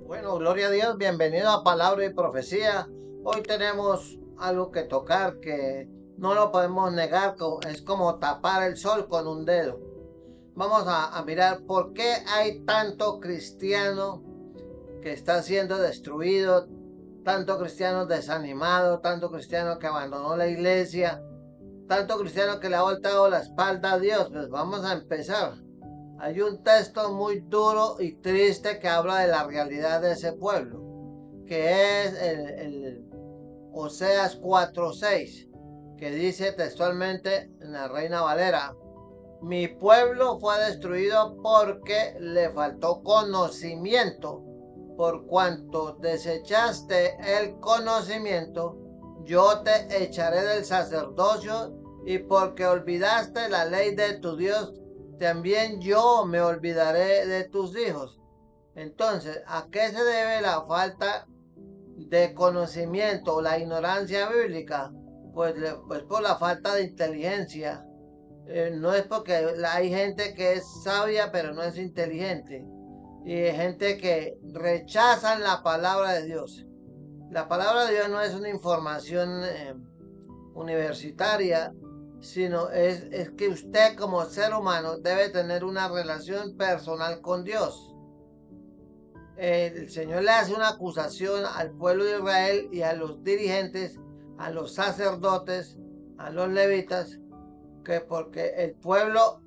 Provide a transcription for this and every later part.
Bueno, gloria a Dios, bienvenido a Palabra y Profecía. Hoy tenemos algo que tocar que no lo podemos negar, es como tapar el sol con un dedo. Vamos a mirar por qué hay tanto cristiano que está siendo destruido, tanto cristiano desanimado, tanto cristiano que abandonó la iglesia, tanto cristiano que le ha voltado la espalda a Dios. Pues vamos a empezar. Hay un texto muy duro y triste que habla de la realidad de ese pueblo, que es el Oseas 4:6, que dice textualmente en la Reina Valera: mi pueblo fue destruido porque le faltó conocimiento. Por cuanto desechaste el conocimiento, yo te echaré del sacerdocio, y porque olvidaste la ley de tu Dios, también yo me olvidaré de tus hijos. Entonces, ¿a qué se debe la falta de conocimiento o la ignorancia bíblica? Pues por la falta de inteligencia. No es porque hay gente que es sabia pero no es inteligente, y hay gente que rechazan la palabra de Dios. La palabra de Dios no es una información universitaria, sino es que usted como ser humano debe tener una relación personal con Dios. El Señor le hace una acusación al pueblo de Israel y a los dirigentes, a los sacerdotes, a los levitas, que porque el pueblo,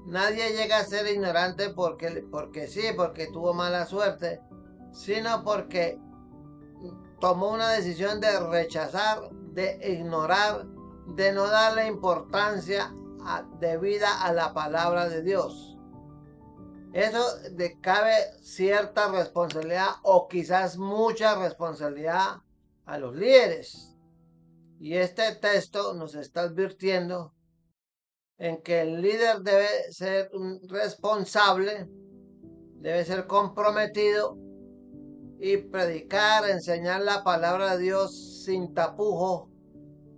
nadie llega a ser ignorante porque sí, porque tuvo mala suerte, sino porque tomó una decisión de rechazar, de ignorar, de no darle importancia debida a la palabra de Dios. Eso cabe cierta responsabilidad o quizás mucha responsabilidad a los líderes. Y este texto nos está advirtiendo en que el líder debe ser un responsable, debe ser comprometido y predicar, enseñar la palabra de Dios sin tapujo,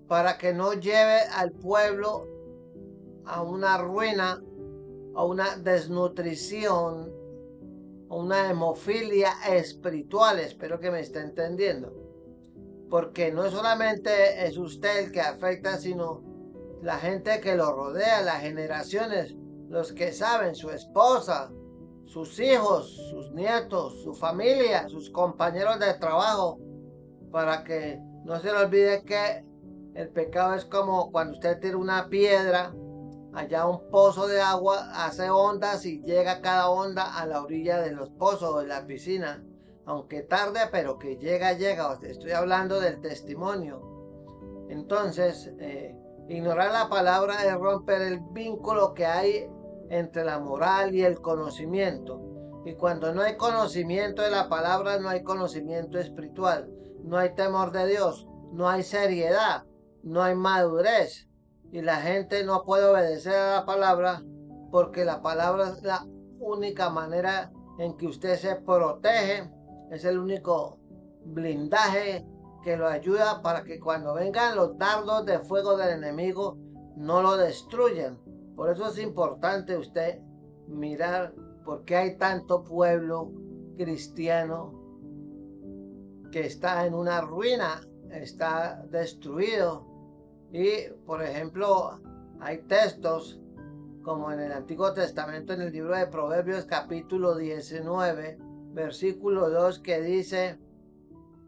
para que no lleve al pueblo a una ruina, a una desnutrición, a una hemofilia espiritual. Espero que me esté entendiendo. Porque no solamente es usted el que afecta, sino la gente que lo rodea, las generaciones, los que saben, su esposa, sus hijos, sus nietos, su familia, sus compañeros de trabajo, para que no se le olvide que el pecado es como cuando usted tira una piedra allá a un pozo de agua, hace ondas y llega cada onda a la orilla de los pozos o de la piscina. Aunque tarde, pero que llega, llega. Estoy hablando del testimonio. Entonces, ignorar la palabra es romper el vínculo que hay entre la moral y el conocimiento. Y cuando no hay conocimiento de la palabra, no hay conocimiento espiritual, no hay temor de Dios, no hay seriedad, no hay madurez. Y la gente no puede obedecer a la palabra, porque la palabra es la única manera en que usted se protege, es el único blindaje que lo ayuda para que cuando vengan los dardos de fuego del enemigo no lo destruyan. Por eso es importante usted mirar por qué hay tanto pueblo cristiano que está en una ruina, está destruido. Y por ejemplo, hay textos como en el Antiguo Testamento, en el libro de Proverbios capítulo 19, versículo 2, que dice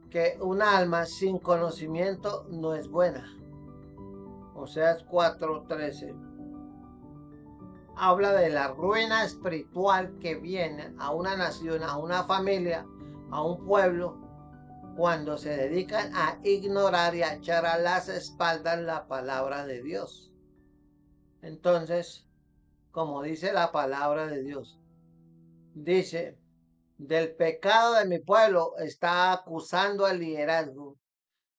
que un alma sin conocimiento no es buena. Oseas 4:13 habla de la ruina espiritual que viene a una nación, a una familia, a un pueblo, cuando se dedican a ignorar y a echar a las espaldas la palabra de Dios. Entonces, como dice la palabra de Dios, dice: del pecado de mi pueblo está acusando al liderazgo.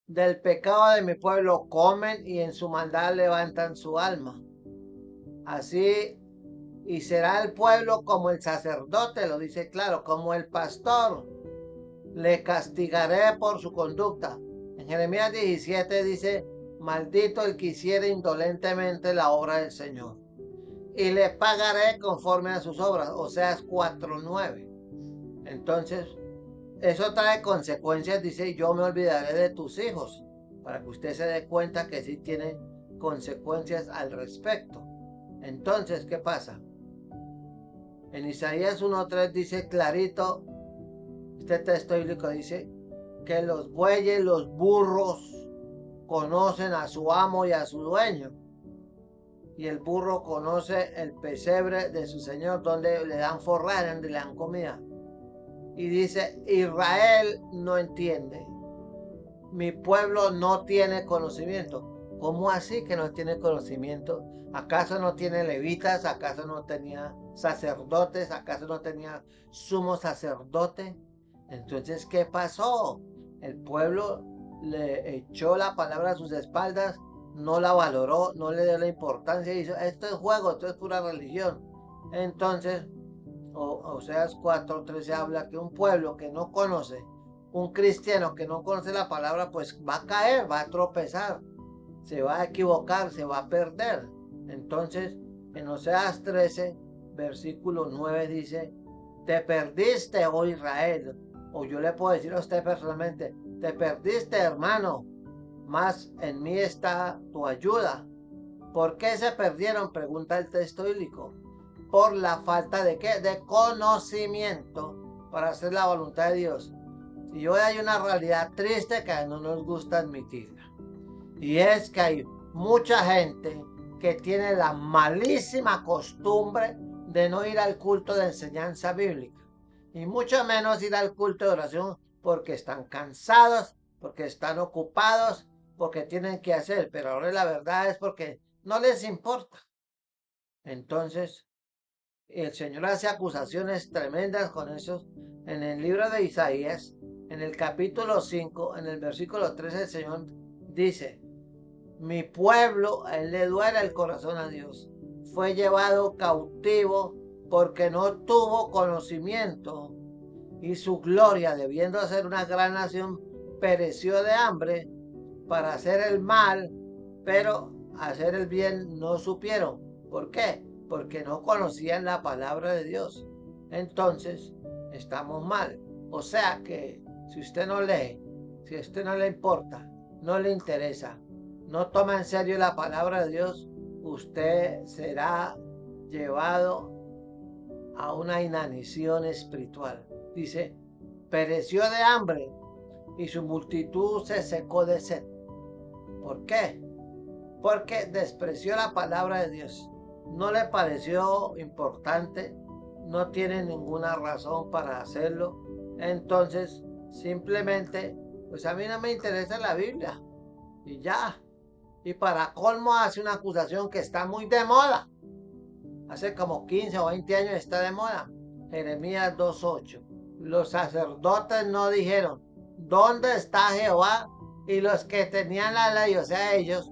Del pecado de mi pueblo comen y en su maldad levantan su alma. Así, y será el pueblo como el sacerdote, lo dice claro, como el pastor. Le castigaré por su conducta. En Jeremías 17 dice: maldito el que hiciere indolentemente la obra del Señor, y le pagaré conforme a sus obras. Oseas 4:9. Entonces, eso trae consecuencias, dice, yo me olvidaré de tus hijos, para que usted se dé cuenta que sí tiene consecuencias al respecto. Entonces, ¿qué pasa? En Isaías 1:3 dice clarito, este texto bíblico dice que los bueyes, los burros, conocen a su amo y a su dueño. Y el burro conoce el pesebre de su señor, donde le dan forraje, donde le dan comida. Y dice, Israel no entiende. Mi pueblo no tiene conocimiento. ¿Cómo así que no tiene conocimiento? ¿Acaso no tiene levitas? ¿Acaso no tenía sacerdotes? ¿Acaso no tenía sumo sacerdote? Entonces, ¿qué pasó? El pueblo le echó la palabra a sus espaldas, no la valoró, no le dio la importancia y dijo, esto es juego, esto es pura religión. Entonces, Oseas 4:13 habla que un pueblo que no conoce, un cristiano que no conoce la palabra, pues va a caer, va a tropezar, se va a equivocar, se va a perder. Entonces, en Oseas 13, versículo 9 dice, te perdiste, oh Israel. O yo le puedo decir a usted personalmente, te perdiste, hermano, mas en mí está tu ayuda. ¿Por qué se perdieron? Pregunta el texto bíblico. Por la falta de ¿qué? De conocimiento para hacer la voluntad de Dios. Y hoy hay una realidad triste que no nos gusta admitirla. Y es que hay mucha gente que tiene la malísima costumbre de no ir al culto de enseñanza bíblica. Y mucho menos ir al culto de oración porque están cansados, porque están ocupados, porque tienen que hacer. Pero ahora la verdad es porque no les importa. Entonces, el Señor hace acusaciones tremendas con eso. En el libro de Isaías, en el capítulo 5, en el versículo 13, el Señor dice, mi pueblo, a él le duele el corazón a Dios, fue llevado cautivo porque no tuvo conocimiento y su gloria, debiendo ser una gran nación, pereció de hambre para hacer el mal, pero hacer el bien no supieron. ¿Por qué? Porque no conocían la palabra de Dios. Entonces, estamos mal. O sea que si usted no lee, si a usted no le importa, no le interesa, no toma en serio la palabra de Dios, usted será llevado a una inanición espiritual. Dice, pereció de hambre y su multitud se secó de sed. ¿Por qué? Porque despreció la palabra de Dios. No le pareció importante, no tiene ninguna razón para hacerlo. Entonces, simplemente, pues a mí no me interesa la Biblia. Y ya. Y para colmo hace una acusación que está muy de moda. Hace como 15 o 20 años está de moda. Jeremías 2:8. Los sacerdotes no dijeron, ¿dónde está Jehová? Y los que tenían la ley, o sea, ellos,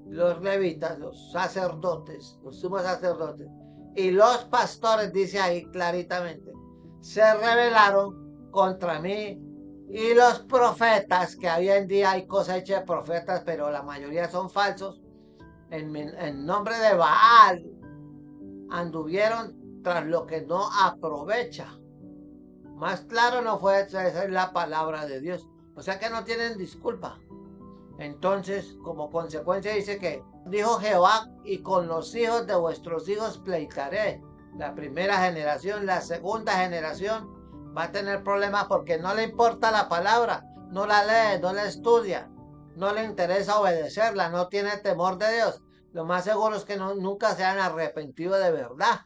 los levitas, los sacerdotes, los sumos sacerdotes, y los pastores, dice ahí claritamente, se rebelaron contra mí. Y los profetas, que hoy en día hay cosecha de profetas, pero la mayoría son falsos, en nombre de Baal, anduvieron tras lo que no aprovecha. Más claro no fue esa es la palabra de Dios. O sea que no tienen disculpa. Entonces, como consecuencia dice que dijo Jehová, y con los hijos de vuestros hijos pleitaré. La primera generación, la segunda generación va a tener problemas porque no le importa la palabra, no la lee, no la estudia, no le interesa obedecerla, no tiene temor de Dios. Lo más seguro es que nunca se han arrepentido de verdad.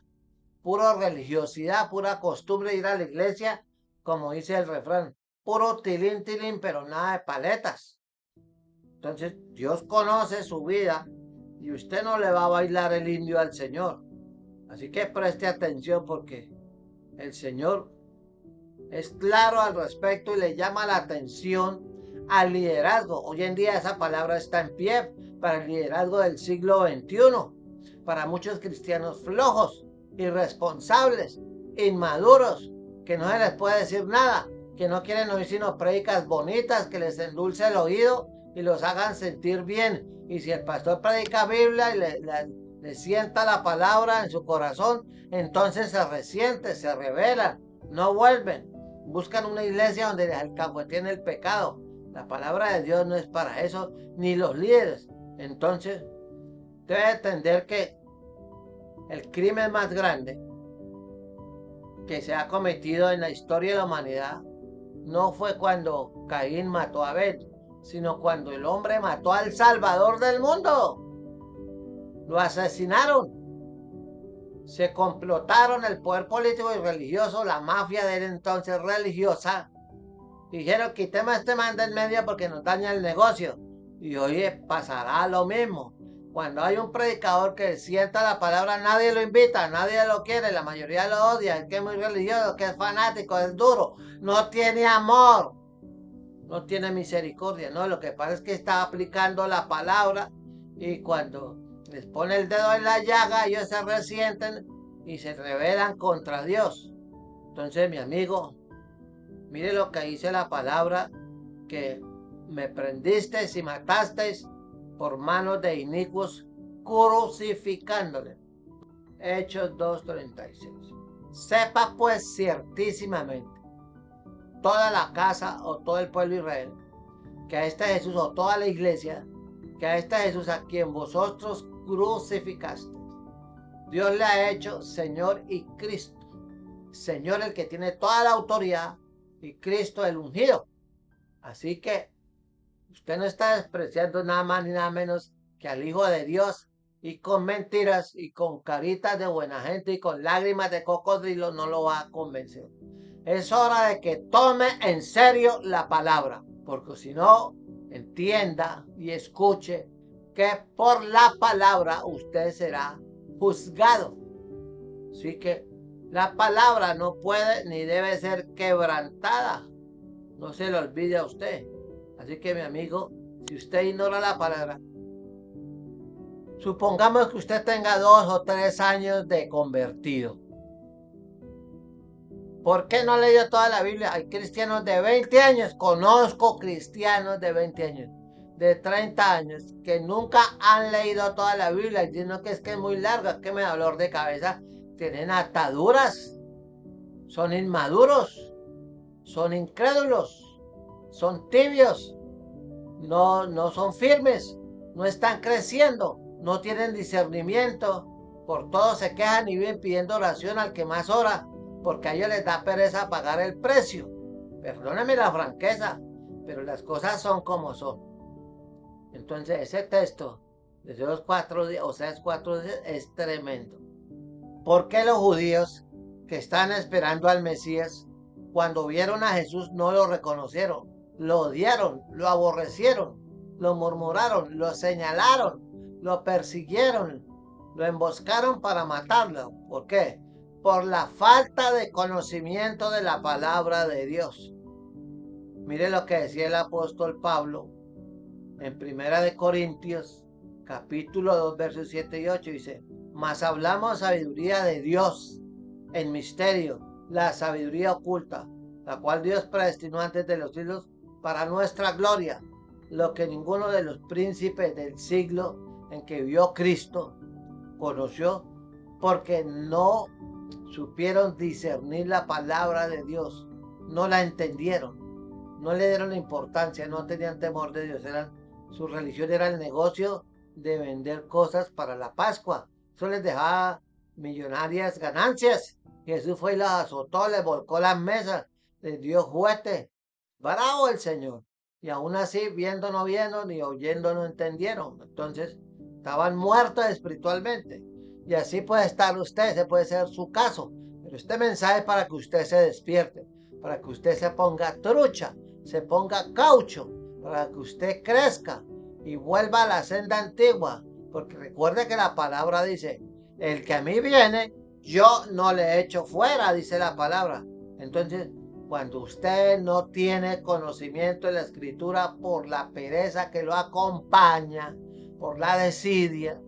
Pura religiosidad, pura costumbre de ir a la iglesia, como dice el refrán, puro tilín, tilín, pero nada de paletas. Entonces, Dios conoce su vida y usted no le va a bailar el indio al Señor. Así que preste atención porque el Señor es claro al respecto y le llama la atención al liderazgo. Hoy en día esa palabra está en pie para el liderazgo del siglo XXI. Para muchos cristianos flojos, irresponsables, inmaduros, que no se les puede decir nada, que no quieren oír sino prédicas bonitas que les endulce el oído y los hagan sentir bien. Y si el pastor predica Biblia y le sienta la palabra en su corazón, entonces se resiente, se rebelan, no vuelven. Buscan una iglesia donde les alcahueteen el pecado. La palabra de Dios no es para eso, ni los líderes. Entonces, debe entender que el crimen más grande que se ha cometido en la historia de la humanidad no fue cuando Caín mató a Abel, sino cuando el hombre mató al Salvador del mundo. Lo asesinaron. Se complotaron el poder político y religioso, la mafia de él entonces religiosa. Dijeron, quitemos a este man del medio porque nos daña el negocio. Y oye, pasará lo mismo. Cuando hay un predicador que sienta la palabra, nadie lo invita, nadie lo quiere, la mayoría lo odia, el que es muy religioso, que es fanático, es duro, no tiene amor, no tiene misericordia, no, lo que pasa es que está aplicando la palabra y cuando les pone el dedo en la llaga, ellos se resienten y se rebelan contra Dios. Entonces, mi amigo, mire lo que dice la palabra, que me prendisteis y matasteis por manos de inicuos, crucificándole. Hechos 2:36. Sepa pues ciertísimamente toda la casa o todo el pueblo de Israel, que a este Jesús o toda la iglesia, que a este Jesús a quien vosotros crucificasteis, Dios le ha hecho Señor y Cristo. Señor el que tiene toda la autoridad y Cristo el ungido. Así que usted no está despreciando nada más ni nada menos que al Hijo de Dios, y con mentiras y con caritas de buena gente y con lágrimas de cocodrilo no lo va a convencer. Es hora de que tome en serio la palabra, porque si no, entienda y escuche que por la palabra usted será juzgado. Así que la palabra no puede ni debe ser quebrantada. No se le olvide a usted. Así que mi amigo, si usted ignora la palabra, supongamos que usted tenga 2 o 3 años de convertido. ¿Por qué no ha leído toda la Biblia? Hay cristianos de 20 años, conozco cristianos de 20 años, de 30 años, que nunca han leído toda la Biblia, diciendo que es muy larga, que me da dolor de cabeza. Tienen ataduras, son inmaduros, son incrédulos, son tibios, no son firmes, no están creciendo, no tienen discernimiento, por todo se quejan y viven pidiendo oración al que más ora, porque a ellos les da pereza pagar el precio. Perdóname la franqueza, pero las cosas son como son. Entonces ese texto de esos 4 días, o sea, es 4 días, es tremendo. ¿Por qué los judíos que están esperando al Mesías, cuando vieron a Jesús no lo reconocieron? Lo odiaron, lo aborrecieron, lo murmuraron, lo señalaron, lo persiguieron, lo emboscaron para matarlo. ¿Por qué? Por la falta de conocimiento de la palabra de Dios. Mire lo que decía el apóstol Pablo en 1 Corintios, capítulo 2, versos 7 y 8, dice: mas hablamos sabiduría de Dios en misterio, la sabiduría oculta, la cual Dios predestinó antes de los siglos para nuestra gloria, lo que ninguno de los príncipes del siglo en que vivió Cristo conoció, porque no supieron discernir la palabra de Dios, no la entendieron, no le dieron la importancia, no tenían temor de Dios, su religión era el negocio de vender cosas para la Pascua. Eso les dejaba millonarias ganancias. Jesús fue y las azotó, les volcó las mesas, les dio juguete. Bravo el Señor. Y aún así, viendo no vieron, ni oyendo no entendieron. Entonces, estaban muertos espiritualmente. Y así puede estar usted, ese puede ser su caso. Pero este mensaje es para que usted se despierte, para que usted se ponga trucha, se ponga caucho, para que usted crezca y vuelva a la senda antigua. Porque recuerde que la palabra dice: el que a mí viene, yo no le echo fuera, dice la palabra. Entonces, cuando usted no tiene conocimiento de la escritura por la pereza que lo acompaña, por la desidia,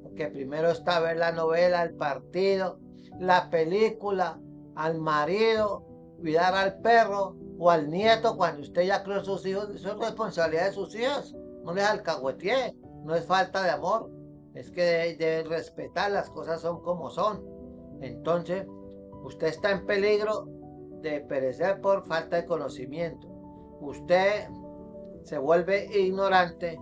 porque primero está ver la novela, el partido, la película, al marido, cuidar al perro o al nieto cuando usted ya crió a sus hijos, eso es responsabilidad de sus hijos. No les alcahuetee, no es falta de amor, es que deben respetar, las cosas son como son. Entonces, usted está en peligro de perecer por falta de conocimiento. Usted se vuelve ignorante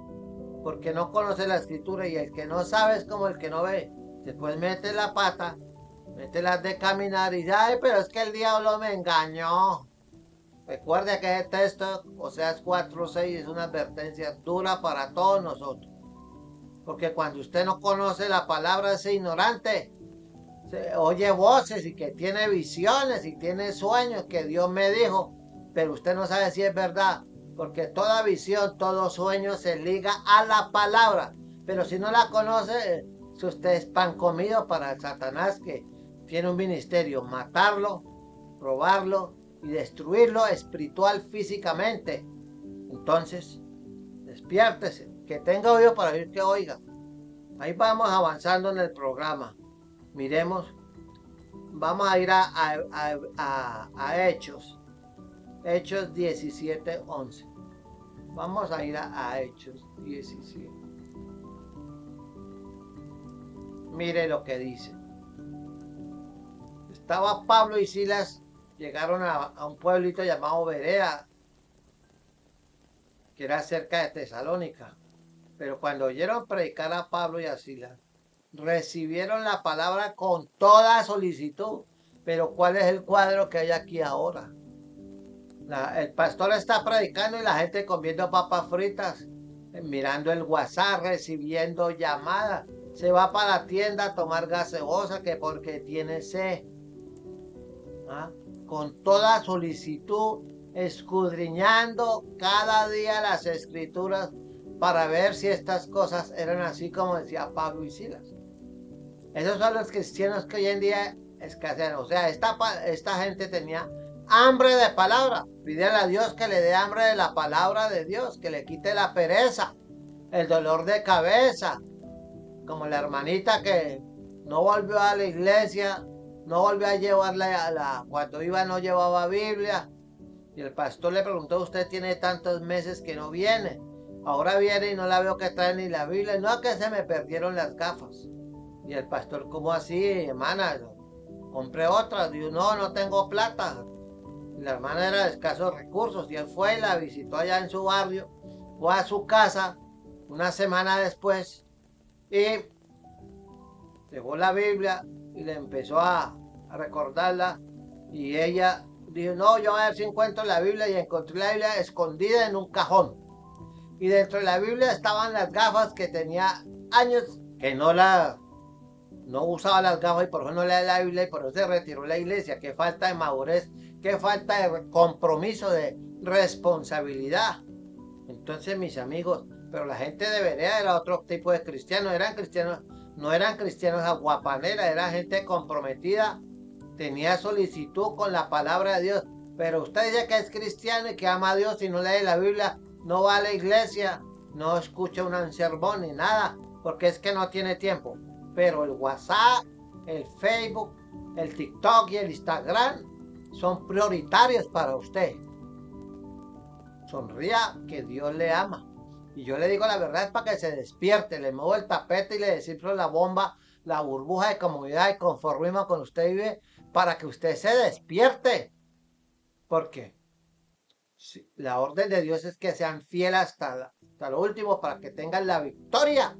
porque no conoce la escritura, y el que no sabe es como el que no ve. Después mete la pata, mete las de caminar y dice, ay, pero es que el diablo me engañó. Recuerde que ese texto, Oseas 4:6, es una advertencia dura para todos nosotros. Porque cuando usted no conoce la palabra, es ignorante. Se oye voces y que tiene visiones y tiene sueños que Dios me dijo, pero usted no sabe si es verdad, porque toda visión, todo sueño se liga a la palabra. Pero si no la conoce, si usted es pan comido para el Satanás, que tiene un ministerio: matarlo, robarlo y destruirlo espiritual, físicamente. Entonces, despiértese, que tenga oído para oír, que oiga. Ahí vamos avanzando en el programa. Miremos, vamos a ir a Hechos 17:11. Vamos a ir a Hechos 17. Mire lo que dice. Estaba Pablo y Silas, llegaron a un pueblito llamado Berea, que era cerca de Tesalónica. Pero cuando oyeron predicar a Pablo y a Silas, recibieron la palabra con toda solicitud. Pero ¿cuál es el cuadro que hay aquí ahora? El pastor está predicando y la gente comiendo papas fritas, mirando el WhatsApp, recibiendo llamadas. Se va para la tienda a tomar gaseosa que porque tiene sed. ¿Ah? Con toda solicitud, escudriñando cada día las escrituras para ver si estas cosas eran así como decía Pablo y Silas. Esos son los cristianos que hoy en día escasean. O sea, esta gente tenía hambre de palabra. Pídele a Dios que le dé hambre de la palabra de Dios, que le quite la pereza, el dolor de cabeza. Como la hermanita que no volvió a la iglesia, no volvió a llevarla cuando iba no llevaba Biblia. Y el pastor le preguntó, usted tiene tantos meses que no viene. Ahora viene y no la veo que trae ni la Biblia. No, que se me perdieron las gafas. Y el pastor, ¿cómo así, hermana? Compré otras. Dijo, no tengo plata. Y la hermana era de escasos recursos. Y él fue y la visitó allá en su barrio. Fue a su casa una semana después. Y dejó la Biblia y le empezó a recordarla. Y ella dijo, no, yo voy a ver si encuentro la Biblia. Y encontré la Biblia escondida en un cajón. Y dentro de la Biblia estaban las gafas que tenía años que no usaba las gafas, y por eso no leía la Biblia, y por eso se retiró de la iglesia. Qué falta de madurez, qué falta de compromiso, de responsabilidad. Entonces, mis amigos, pero la gente de Berea era otro tipo de cristianos. No eran cristianos aguapaneras, era gente comprometida, tenía solicitud con la palabra de Dios. Pero usted dice que es cristiano y que ama a Dios y no lee la Biblia, no va a la iglesia, no escucha un sermón ni nada, porque es que no tiene tiempo. Pero el WhatsApp, el Facebook, el TikTok y el Instagram son prioritarios para usted. Sonría, que Dios le ama. Y yo le digo la verdad, es para que se despierte. Le muevo el tapete y le descifro la bomba, la burbuja de comodidad y conformismo con usted vive, para que usted se despierte. ¿Por qué? Sí, la orden de Dios es que sean fieles hasta lo último, para que tengan la victoria.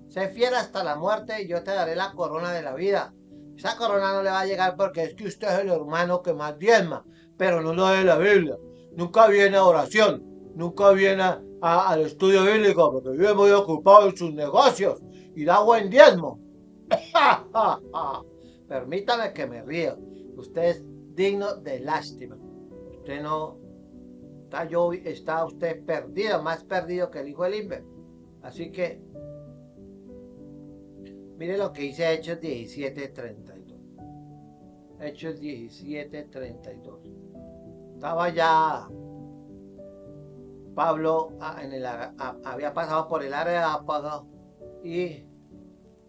Sé fiel hasta la muerte y yo te daré la corona de la vida. Esa corona no le va a llegar porque es que usted es el hermano que más diezma, pero no lo de la Biblia. Nunca viene a oración, nunca viene al estudio bíblico, porque vive muy ocupado en sus negocios y da buen diezmo. Permítame que me ría. Usted es digno de lástima. Usted no está usted perdido, más perdido que el hijo del Inver. Así que mire lo que dice Hechos 17:32. Hechos 17:32. Estaba ya Pablo había pasado por el área de Ápaga y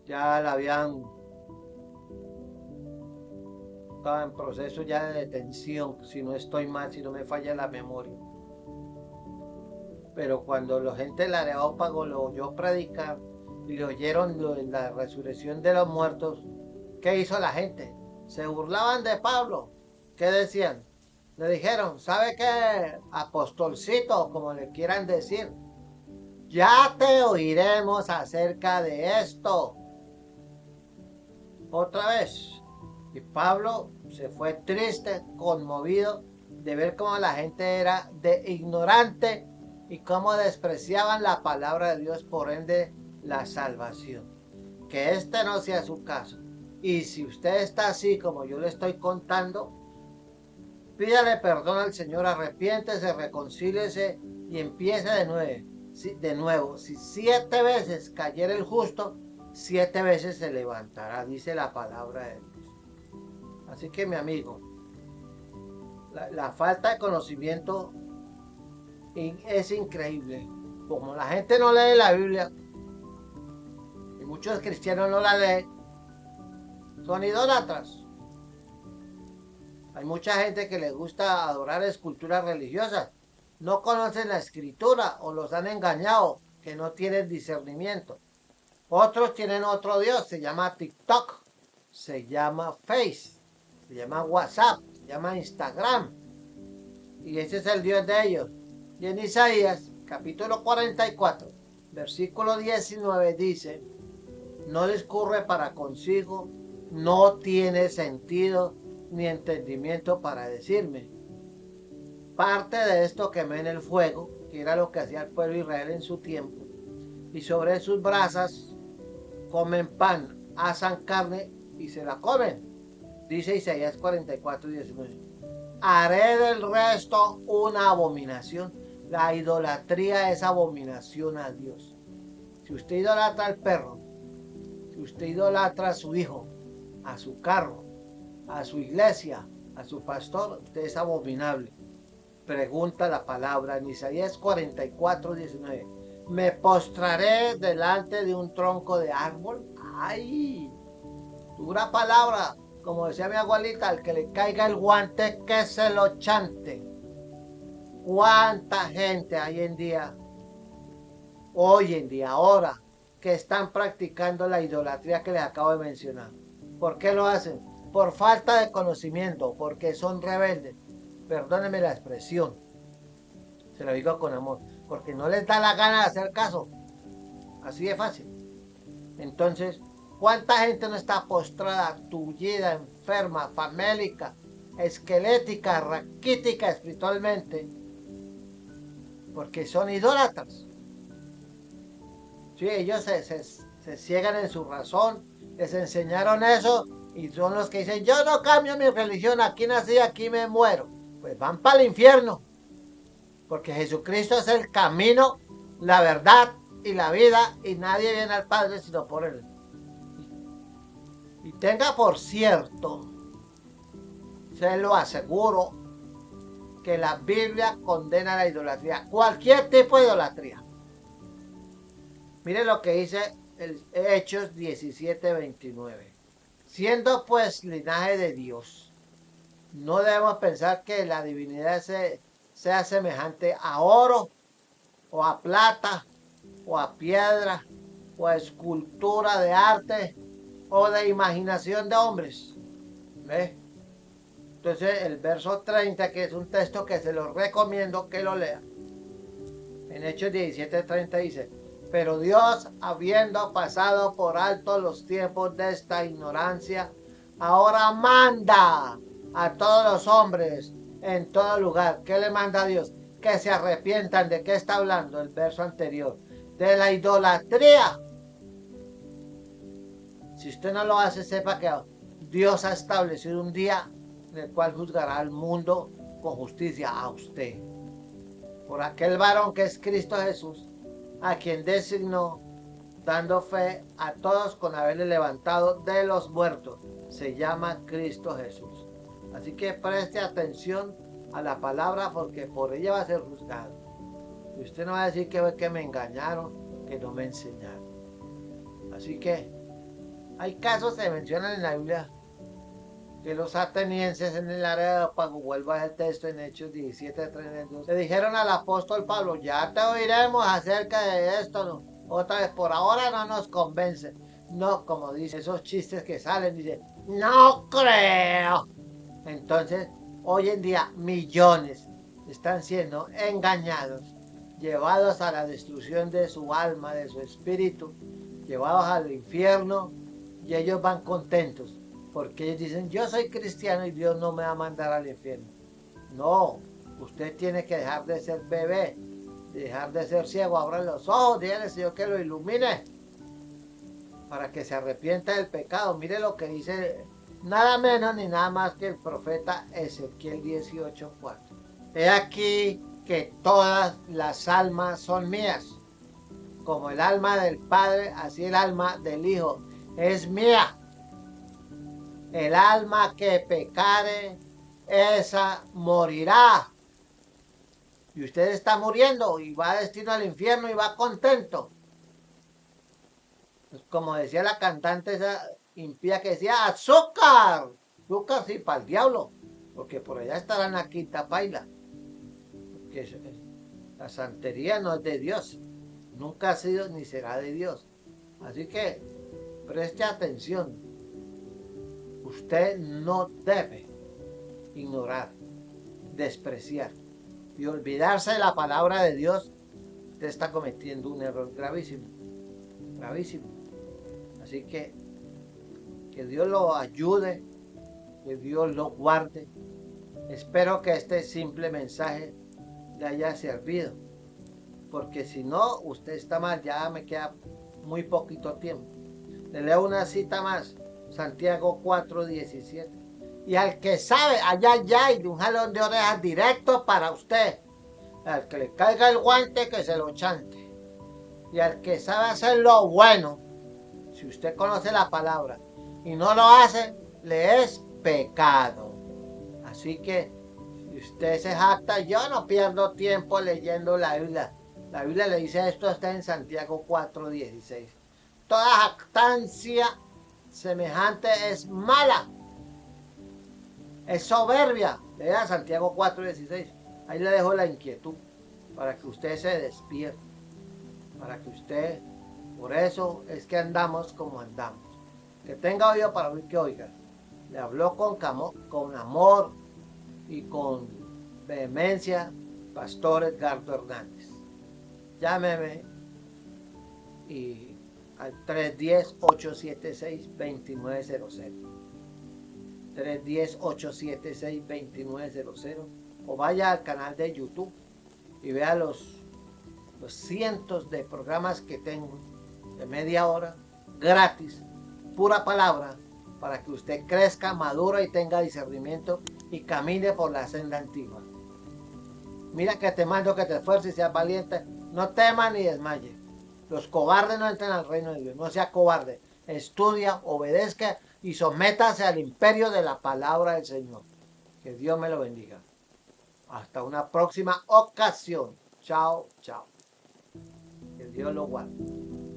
ya estaba en proceso ya de detención, si no estoy mal, si no me falla la memoria. Pero cuando la gente del Areópago lo oyó predicar y le oyeron la resurrección de los muertos, ¿qué hizo la gente? Se burlaban de Pablo. ¿Qué decían? Le dijeron, ¿sabe qué, apostolcito, como le quieran decir? Ya te oiremos acerca de esto. Otra vez. Y Pablo se fue triste, conmovido de ver cómo la gente era de ignorante y cómo despreciaban la palabra de Dios, por ende la salvación. Que este no sea su caso. Y si usted está así como yo le estoy contando, pídale perdón al Señor, arrepiéntese, reconcíliese y empiece de nuevo. De nuevo, si 7 veces cayera el justo, 7 veces se levantará, dice la palabra de Dios. Así que mi amigo, la falta de conocimiento es increíble. Como la gente no lee la Biblia, y muchos cristianos no la leen, son idólatras. Hay mucha gente que les gusta adorar esculturas religiosas. No conocen la escritura o los han engañado, que no tienen discernimiento. Otros tienen otro Dios, se llama TikTok, se llama Face, se llama WhatsApp, se llama Instagram. Y ese es el Dios de ellos. Y en Isaías, capítulo 44, versículo 19 dice, no discurre para consigo, no tiene sentido ni entendimiento para decirme. Parte de esto quemé en el fuego, que era lo que hacía el pueblo de Israel en su tiempo, y sobre sus brasas comen pan, asan carne y se la comen. Dice Isaías 44, 19. Haré del resto una abominación. La idolatría es abominación a Dios. Si usted idolatra al perro, si usted idolatra a su hijo, a su carro, a su iglesia, a su pastor, usted es abominable. Pregunta la palabra en Isaías 44, 19. Me postraré delante de un tronco de árbol. ¡Ay! Dura palabra. Como decía mi abuelita, al que le caiga el guante, que se lo chante. ¿Cuánta gente hoy en día, ahora, que están practicando la idolatría que les acabo de mencionar? ¿Por qué lo hacen? Por falta de conocimiento, porque son rebeldes. Perdónenme la expresión, se lo digo con amor, porque no les da la gana de hacer caso. Así de fácil. Entonces, ¿cuánta gente no está postrada, tullida, enferma, famélica, esquelética, raquítica espiritualmente? Porque son idólatras. Sí, ellos se ciegan en su razón, les enseñaron eso y son los que dicen, yo no cambio mi religión, aquí nací, aquí me muero. Pues van para el infierno. Porque Jesucristo es el camino, la verdad y la vida, y nadie viene al Padre sino por Él. Y tenga por cierto, se lo aseguro, que la Biblia condena la idolatría, cualquier tipo de idolatría. Mire lo que dice el Hechos 17:29. Siendo pues linaje de Dios, no debemos pensar que la divinidad sea semejante a oro, o a plata, o a piedra, o a escultura de arte, o de imaginación de hombres. ¿Ves? Entonces el verso 30, que es un texto que se lo recomiendo que lo lea. En Hechos 17:30 dice, pero Dios, habiendo pasado por alto los tiempos de esta ignorancia, ahora manda a todos los hombres en todo lugar. ¿Qué le manda a Dios? Que se arrepientan. ¿De qué está hablando el verso anterior? De la idolatría. Si usted no lo hace, sepa que Dios ha establecido un día en el cual juzgará al mundo con justicia a usted. Por aquel varón que es Cristo Jesús, a quien designó, dando fe a todos con haberle levantado de los muertos. Se llama Cristo Jesús. Así que preste atención a la palabra, porque por ella va a ser juzgado. Y usted no va a decir que me engañaron, que no me enseñaron. Así que hay casos que se mencionan en la Biblia, que los atenienses en el Areópago, vuelva el texto en Hechos 17:32, le dijeron al apóstol Pablo, ya te oiremos acerca de esto, ¿no? Otra vez, por ahora no nos convence. No, como dice esos chistes que salen, dice, no creo. Entonces, Hoy en día millones están siendo engañados, llevados a la destrucción de su alma, de su espíritu, llevados al infierno, y ellos van contentos porque ellos dicen, yo soy cristiano y Dios no me va a mandar al infierno. No, usted tiene que dejar de ser bebé, dejar de ser ciego, abra los ojos, dígale al Señor que lo ilumine para que se arrepienta del pecado. Mire lo que dice nada menos ni nada más que el profeta Ezequiel 18:4. He aquí que todas las almas son mías, como el alma del Padre, así el alma del Hijo es mía. El alma que pecare, esa morirá. Y usted está muriendo y va destino al infierno y va contento. Pues como decía la cantante esa impía que decía, azúcar. Azúcar sí, para el diablo. Porque por allá estará en la quinta paila. Porque la santería no es de Dios. Nunca ha sido ni será de Dios. Así que preste atención. Usted no debe ignorar, despreciar y olvidarse de la palabra de Dios. Usted está cometiendo un error gravísimo, gravísimo. Así que Dios lo ayude, que Dios lo guarde. Espero que este simple mensaje le haya servido, porque si no, usted está mal, ya me queda muy poquito tiempo. Le leo una cita más, Santiago 4:17. Y al que sabe, allá hay de un jalón de orejas directo para usted. Al que le caiga el guante, que se lo chante. Y al que sabe hacer lo bueno, si usted conoce la palabra y no lo hace, le es pecado. Así que si usted se jacta, yo no pierdo tiempo leyendo la Biblia. La Biblia le dice esto, está en Santiago 4:16. Toda jactancia semejante es mala, es soberbia. Lea Santiago 4:16. Ahí le dejo la inquietud para que usted se despierte, para que usted, por eso es que andamos como andamos. Que tenga oído para oír, que oiga. Le habló con amor y con vehemencia Pastor Edgardo Hernández. Llámeme y al 310-876-2900. 310-876-2900. O vaya al canal de YouTube y vea los cientos de programas que tengo de media hora, gratis, pura palabra, para que usted crezca, madura y tenga discernimiento y camine por la senda antigua. Mira que te mando que te esfuerces y seas valiente, no temas ni desmayes. Los cobardes no entran al reino de Dios, no sea cobarde. Estudia, obedezca y sométase al imperio de la palabra del Señor. Que Dios me lo bendiga. Hasta una próxima ocasión. Chao, chao. Que Dios lo guarde.